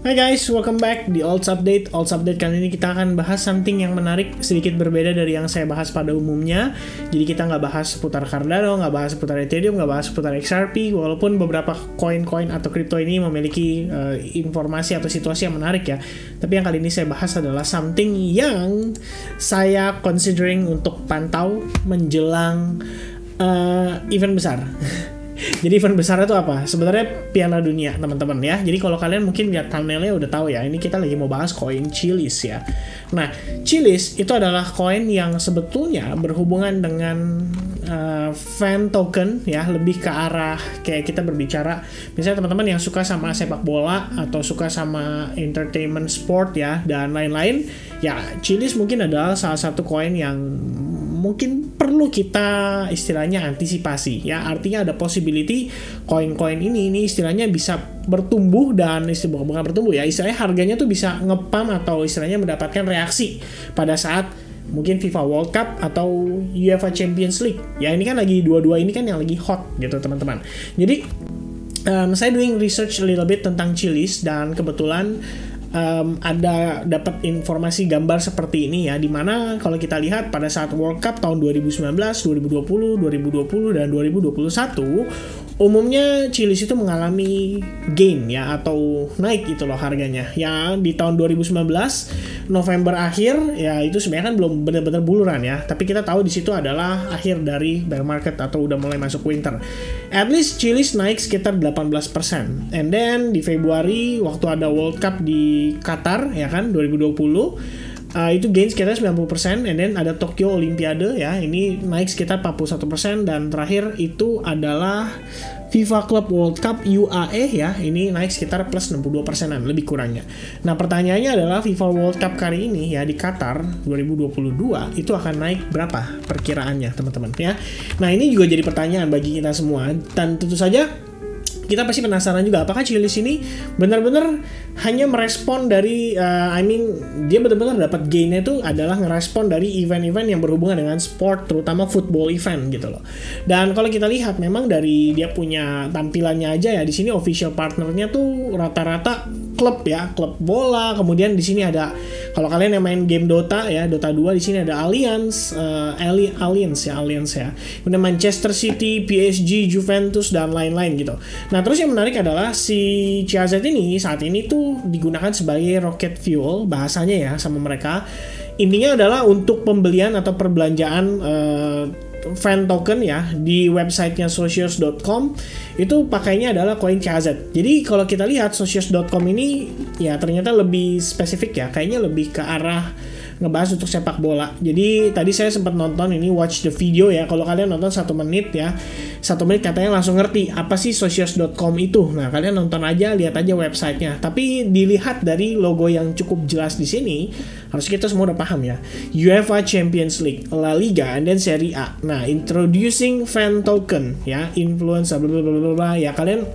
Hai guys, welcome back di Olds Update. Olds Update kali ini kita akan bahas something yang menarik, sedikit berbeda dari yang saya bahas pada umumnya. Jadi kita nggak bahas seputar Cardano, nggak bahas seputar Ethereum, nggak bahas seputar XRP. Walaupun beberapa koin-koin atau kripto ini memiliki informasi atau situasi yang menarik ya. Tapi yang kali ini saya bahas adalah something yang saya considering untuk pantau menjelang event besar. Jadi event besarnya itu apa? Sebenarnya Piala Dunia, teman-teman ya. Jadi kalau kalian mungkin lihat thumbnailnya udah tahu ya, ini kita lagi mau bahas koin Chiliz ya. Nah, Chiliz itu adalah koin yang sebetulnya berhubungan dengan fan token ya, lebih ke arah kayak kita berbicara misalnya teman-teman yang suka sama sepak bola atau suka sama entertainment sport ya dan lain-lain. Ya, Chiliz mungkin adalah salah satu koin yang mungkin perlu kita istilahnya antisipasi ya, artinya ada possibility koin-koin ini istilahnya bisa bertumbuh dan bukan bertumbuh ya, istilahnya harganya tuh bisa ngepam atau istilahnya mendapatkan reaksi pada saat mungkin FIFA World Cup atau UEFA Champions League ya. Ini kan lagi dua-dua ini kan yang lagi hot gitu teman-teman. Jadi saya doing research a little bit tentang Chiliz dan kebetulan ada dapat informasi gambar seperti ini ya, dimana kalau kita lihat pada saat World Cup tahun 2019, 2020, 2020 dan 2021 umumnya Chiliz itu mengalami gain ya atau naik gitu loh harganya. Ya di tahun 2019 November akhir ya itu sebenarnya kan belum benar-benar buluran ya, tapi kita tahu di situ adalah akhir dari bear market atau udah mulai masuk winter. At least Chiliz naik sekitar 18%. And then di Februari waktu ada World Cup di Qatar ya kan 2020 itu gain sekitar 90%. And then ada Tokyo Olimpiade ya, ini naik sekitar 41%. Dan terakhir itu adalah FIFA Club World Cup UAE ya, ini naik sekitar plus 62%an lebih kurangnya. Nah pertanyaannya adalah FIFA World Cup kali ini ya di Qatar 2022 itu akan naik berapa perkiraannya teman-teman ya. Nah ini juga jadi pertanyaan bagi kita semua dan tentu saja kita pasti penasaran juga apakah Chiliz ini benar-benar hanya merespon dari dia benar-benar dapat gainnya itu adalah ngerespon dari event-event yang berhubungan dengan sport, terutama football event gitu loh. Dan kalau kita lihat memang dari dia punya tampilannya aja ya, di sini official partnernya tuh rata-rata klub ya, klub bola. Kemudian di sini ada kalau kalian yang main game Dota ya, Dota 2 di sini ada Allianz ya. Kemudian Manchester City, PSG, Juventus dan lain-lain gitu. Nah, terus yang menarik adalah si CAZ ini saat ini tuh digunakan sebagai rocket fuel bahasanya ya sama mereka. Intinya adalah untuk pembelian atau perbelanjaan fan token ya di websitenya Socios.com itu pakainya adalah koin CAZ. Jadi kalau kita lihat Socios.com ini ya ternyata lebih spesifik ya, kayaknya lebih ke arah ngebahas untuk sepak bola. Jadi tadi saya sempat nonton ini watch the video ya. Kalau kalian nonton 1 menit ya, 1 menit katanya langsung ngerti apa sih Socios.com itu. Nah kalian nonton aja, lihat aja websitenya. Tapi dilihat dari logo yang cukup jelas di sini, harus kita semua udah paham ya. UEFA Champions League, La Liga, and then Serie A. Nah introducing fan token ya, influencer bla bla bla ya. Kalian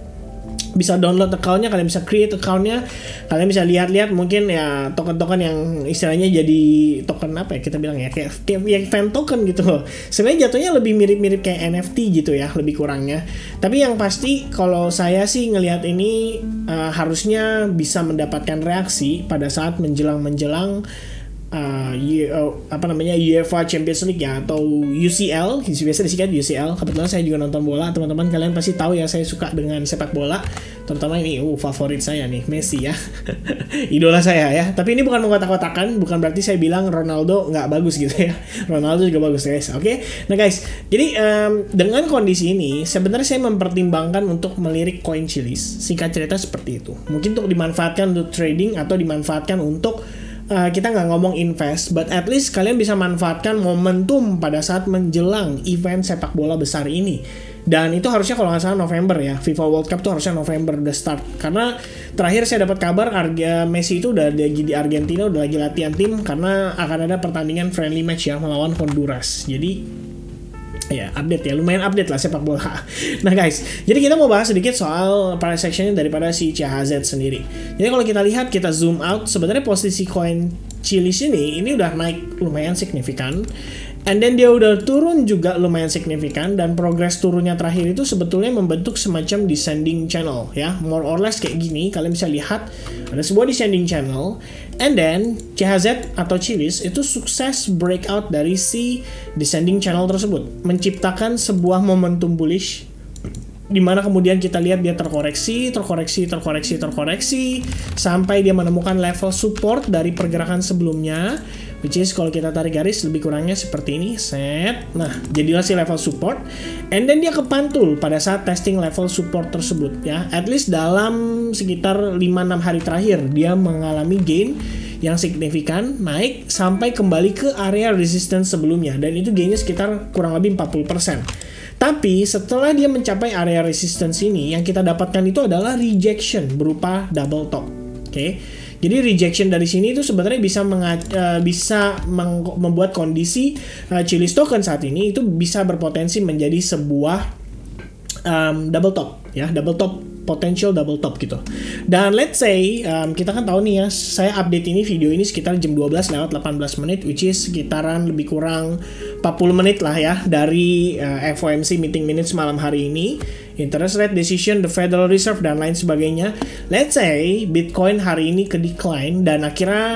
bisa download account-nya, kalian bisa create account-nya, kalian bisa lihat-lihat mungkin ya token-token yang istilahnya jadi token apa ya kita bilang ya, kayak fan token gitu loh. Sebenarnya jatuhnya lebih mirip-mirip kayak NFT gitu ya, lebih kurangnya. Tapi yang pasti kalau saya sih ngelihat ini harusnya bisa mendapatkan reaksi pada saat menjelang UEFA Champions League ya atau UCL, biasa disingkat UCL. Kebetulan saya juga nonton bola, teman-teman kalian pasti tahu ya saya suka dengan sepak bola, terutama ini favorit saya nih Messi ya. Idola saya ya. Tapi ini bukan mengkotak-kotakan, bukan berarti saya bilang Ronaldo nggak bagus gitu ya. Ronaldo juga bagus guys. Oke. Nah guys, jadi dengan kondisi ini sebenarnya saya mempertimbangkan untuk melirik koin Chiliz. Singkat cerita seperti itu. Mungkin untuk dimanfaatkan untuk trading atau dimanfaatkan untuk kita nggak ngomong invest, but at least kalian bisa manfaatkan momentum pada saat menjelang event sepak bola besar ini. Dan itu harusnya kalau nggak salah November ya, FIFA World Cup tuh harusnya November the start. Karena terakhir saya dapat kabar harga Messi itu udah lagi di Argentina, udah lagi latihan tim karena akan ada pertandingan friendly match ya melawan Honduras. Jadi ya update ya, lumayan update lah sepak bola. Nah guys, jadi kita mau bahas sedikit soal price actionnya daripada si CAZ sendiri. Jadi kalau kita lihat, kita zoom out, sebenarnya posisi koin Chiliz ini udah naik lumayan signifikan. And then dia udah turun juga lumayan signifikan, dan progres turunnya terakhir itu sebetulnya membentuk semacam descending channel ya, more or less kayak gini. Kalian bisa lihat ada sebuah descending channel, and then CHZ atau Chiliz itu sukses breakout dari si descending channel tersebut, menciptakan sebuah momentum bullish di mana kemudian kita lihat dia terkoreksi sampai dia menemukan level support dari pergerakan sebelumnya, which is kalau kita tarik garis lebih kurangnya seperti ini, set. Nah, jadilah si level support, and then dia kepantul pada saat testing level support tersebut ya. At least dalam sekitar 5-6 hari terakhir dia mengalami gain yang signifikan, naik sampai kembali ke area resistance sebelumnya, dan itu gainnya sekitar kurang lebih 40%. Tapi setelah dia mencapai area resistance ini, yang kita dapatkan itu adalah rejection berupa double top. Oke. Jadi rejection dari sini itu sebenarnya bisa membuat kondisi Chiliz token saat ini itu bisa berpotensi menjadi sebuah double top ya, double top, potential double top gitu. Dan let's say kita kan tahu nih ya, saya update ini video ini sekitar jam 12:18 menit, which is sekitaran lebih kurang 40 menit lah ya dari FOMC meeting minutes malam hari ini, interest rate decision, the Federal Reserve dan lain sebagainya. Let's say Bitcoin hari ini ke decline dan akhirnya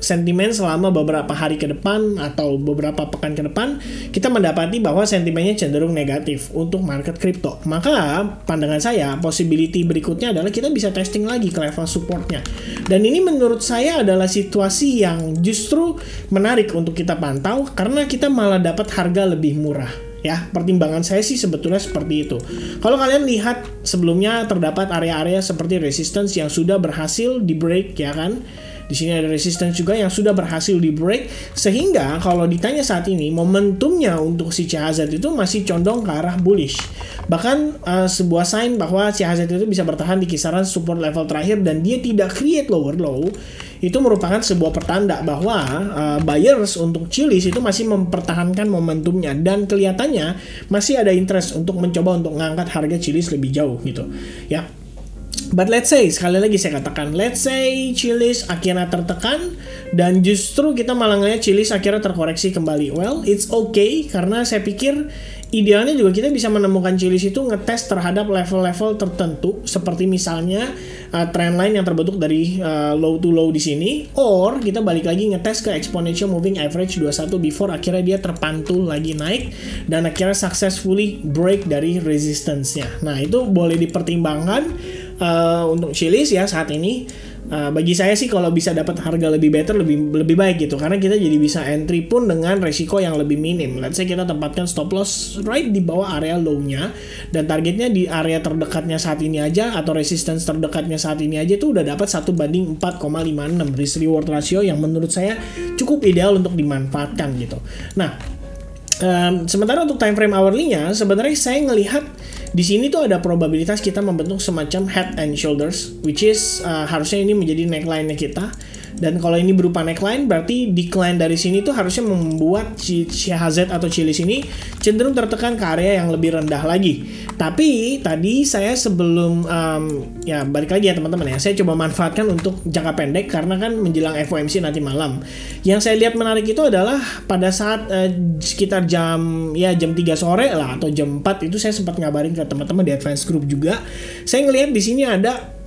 sentimen selama beberapa hari ke depan atau beberapa pekan ke depan kita mendapati bahwa sentimennya cenderung negatif untuk market crypto. Maka pandangan saya possibility berikutnya adalah kita bisa testing lagi ke level supportnya. Dan ini menurut saya adalah situasi yang justru menarik untuk kita pantau karena kita malah dapat harga lebih murah. Ya, pertimbangan saya sih sebetulnya seperti itu. Kalau kalian lihat sebelumnya terdapat area-area seperti resistance yang sudah berhasil di break ya kan. Di sini ada resistance juga yang sudah berhasil di break, sehingga kalau ditanya saat ini momentumnya untuk si CHZ itu masih condong ke arah bullish. Bahkan sebuah sign bahwa CHZ itu bisa bertahan di kisaran support level terakhir dan dia tidak create lower low, itu merupakan sebuah pertanda bahwa buyers untuk Chiliz itu masih mempertahankan momentumnya dan kelihatannya masih ada interest untuk mencoba untuk mengangkat harga Chiliz lebih jauh gitu ya. But let's say, sekali lagi saya katakan, let's say Chiliz akhirnya tertekan dan justru kita malah ngeliat Chiliz akhirnya terkoreksi kembali. Well, it's okay karena saya pikir idealnya juga kita bisa menemukan Chiliz itu ngetes terhadap level-level tertentu seperti misalnya trendline yang terbentuk dari low to low di sini, or kita balik lagi ngetes ke exponential moving average 21 before akhirnya dia terpantul lagi naik dan akhirnya successfully break dari resistance-nya. Nah, itu boleh dipertimbangkan untuk Chiliz ya saat ini. Bagi saya sih kalau bisa dapat harga lebih better lebih baik gitu, karena kita jadi bisa entry pun dengan resiko yang lebih minim. Let's say kita tempatkan stop loss right di bawah area low-nya dan targetnya di area terdekatnya saat ini aja atau resistance terdekatnya saat ini aja itu udah dapat 1/4,56 risk reward ratio yang menurut saya cukup ideal untuk dimanfaatkan gitu. Nah, sementara untuk time frame hourly-nya sebenarnya saya ngelihat di sini tuh ada probabilitas kita membentuk semacam head and shoulders, which is harusnya ini menjadi neckline-nya kita. Dan kalau ini berupa neckline, berarti decline dari sini tuh harusnya membuat CHZ atau Chiliz ini cenderung tertekan ke area yang lebih rendah lagi. Tapi tadi saya sebelum ya balik lagi ya teman-teman ya, saya coba manfaatkan untuk jangka pendek karena kan menjelang FOMC nanti malam. Yang saya lihat menarik itu adalah pada saat sekitar jam 3 sore lah atau jam 4 itu saya sempat ngabarin ke teman-teman di advance group juga. Saya ngelihat di sini ada,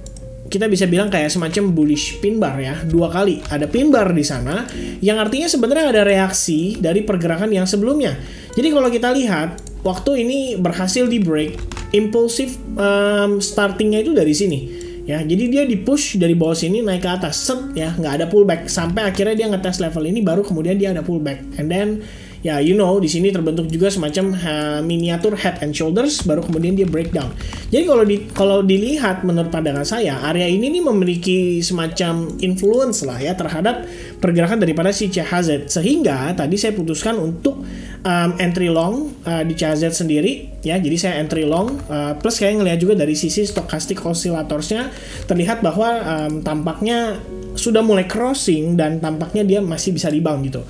kita bisa bilang kayak semacam bullish pin bar ya, 2 kali ada pin bar di sana yang artinya sebenarnya ada reaksi dari pergerakan yang sebelumnya. Jadi kalau kita lihat waktu ini berhasil di break impulsif startingnya itu dari sini ya, jadi dia di push dari bawah sini naik ke atas set ya, nggak ada pullback sampai akhirnya dia ngetes level ini baru kemudian dia ada pullback, and then ya you know di sini terbentuk juga semacam miniatur head and shoulders baru kemudian dia breakdown. Jadi kalau dilihat menurut pandangan saya area ini nih memiliki semacam influence lah ya terhadap pergerakan daripada si CHZ, sehingga tadi saya putuskan untuk entry long di CHZ sendiri ya. Jadi saya entry long plus kayak ngelihat juga dari sisi stochastic oscillatorsnya terlihat bahwa tampaknya sudah mulai crossing dan tampaknya dia masih bisa rebound gitu.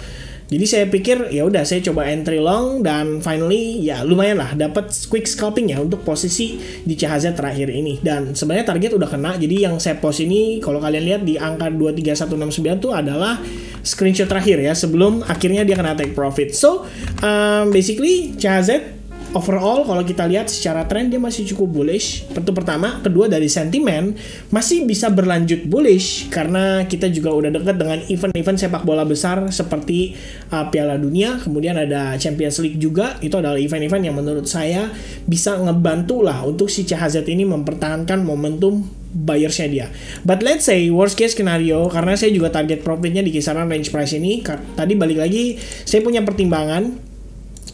Jadi saya pikir ya udah saya coba entry long dan finally ya lumayan lah dapat quick scalping ya untuk posisi di CHZ terakhir ini, dan sebenarnya target udah kena. Jadi yang saya post ini kalau kalian lihat di angka 23169 tuh adalah screenshot terakhir ya, sebelum akhirnya dia kena take profit. So basically CHZ overall kalau kita lihat secara tren dia masih cukup bullish. Itu pertama. Kedua, dari sentimen masih bisa berlanjut bullish karena kita juga udah dekat dengan event-event sepak bola besar seperti Piala Dunia, kemudian ada Champions League juga. Itu adalah event-event yang menurut saya bisa ngebantu lah untuk si CHZ ini mempertahankan momentum buyersnya dia. But let's say worst case scenario, karena saya juga target profitnya di kisaran range price ini. Tadi balik lagi, saya punya pertimbangan.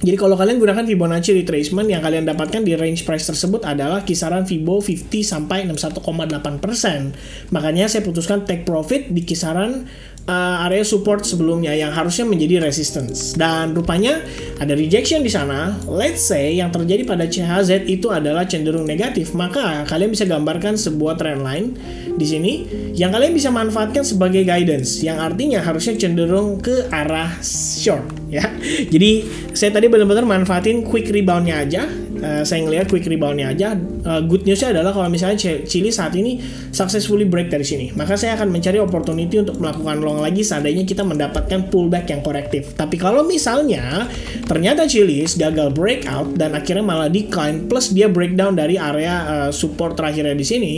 Jadi kalau kalian gunakan Fibonacci retracement, yang kalian dapatkan di range price tersebut adalah kisaran Fibo 50 sampai 61,8%. Makanya saya putuskan take profit di kisaran area support sebelumnya yang harusnya menjadi resistance. Dan rupanya ada rejection di sana. Let's say yang terjadi pada CHZ itu adalah cenderung negatif, maka kalian bisa gambarkan sebuah trend line di sini yang kalian bisa manfaatkan sebagai guidance, yang artinya harusnya cenderung ke arah short ya. Jadi saya tadi benar-benar manfaatin quick reboundnya aja. Saya ngelihat quick reboundnya aja. Good newsnya adalah kalau misalnya Chili saat ini successfully break dari sini, maka saya akan mencari opportunity untuk melakukan long lagi seandainya kita mendapatkan pullback yang korektif. Tapi kalau misalnya ternyata Chili's gagal breakout dan akhirnya malah decline plus dia breakdown dari area support terakhirnya di sini,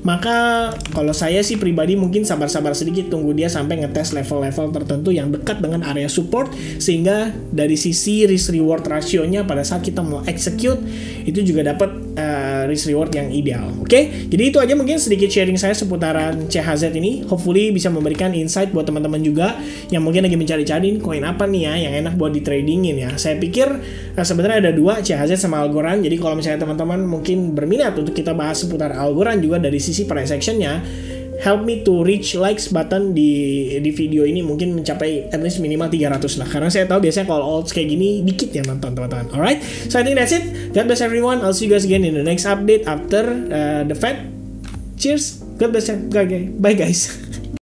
maka kalau saya sih pribadi mungkin sabar-sabar sedikit, tunggu dia sampai ngetes level-level tertentu yang dekat dengan area support, sehingga dari sisi risk reward rasionya pada saat kita mau execute itu juga dapat risk reward yang ideal. Oke? Jadi itu aja mungkin sedikit sharing saya seputaran CHZ ini. Hopefully bisa memberikan insight buat teman-teman juga yang mungkin lagi mencari-cari koin apa nih ya yang enak buat di tradingin ya. Saya pikir sebenarnya ada dua, CHZ sama Algorand. Jadi kalau misalnya teman-teman mungkin berminat untuk kita bahas seputar Algorand juga dari sisi price actionnya, help me to reach likes button di video ini mungkin mencapai at least minimal 300 lah, karena saya tahu biasanya kalau alts kayak gini dikit yang nonton teman-teman. Alright, so I think that's it. God bless everyone. I'll see you guys again in the next update after the Fed. Cheers. God bless. Bye guys.